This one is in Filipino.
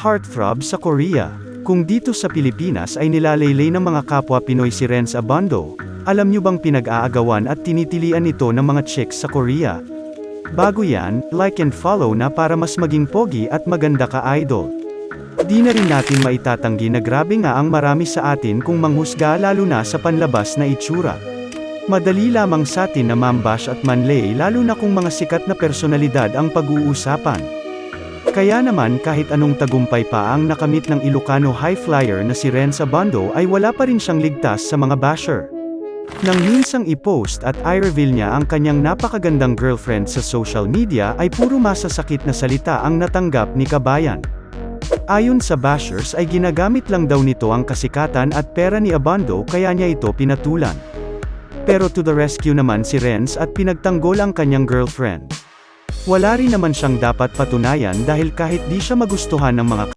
heartthrob sa Korea. Kung dito sa Pilipinas ay nilalaylay ng mga kapwa Pinoy si Renz Abando, alam nyo bang pinag-aagawan at tinitilian ito ng mga chicks sa Korea? Bago yan, like and follow na para mas maging pogi at maganda ka idol. Di na rin natin maitatanggi na grabe nga ang marami sa atin kung manghusga lalo na sa panlabas na itsura. Madali lamang sa atin na mambash at manlay lalo na kung mga sikat na personalidad ang pag-uusapan. Kaya naman kahit anong tagumpay pa ang nakamit ng Ilocano high flyer na si Renz Abando ay wala pa rin siyang ligtas sa mga basher. Nang minsang i-post at i-reveal niya ang kanyang napakagandang girlfriend sa social media ay puro masasakit na salita ang natanggap ni Kabayan. Ayon sa bashers ay ginagamit lang daw nito ang kasikatan at pera ni Abando kaya niya ito pinatulan. Pero to the rescue naman si Renz at pinagtanggol ang kanyang girlfriend. Wala rin naman siyang dapat patunayan dahil kahit di siya magustuhan ng mga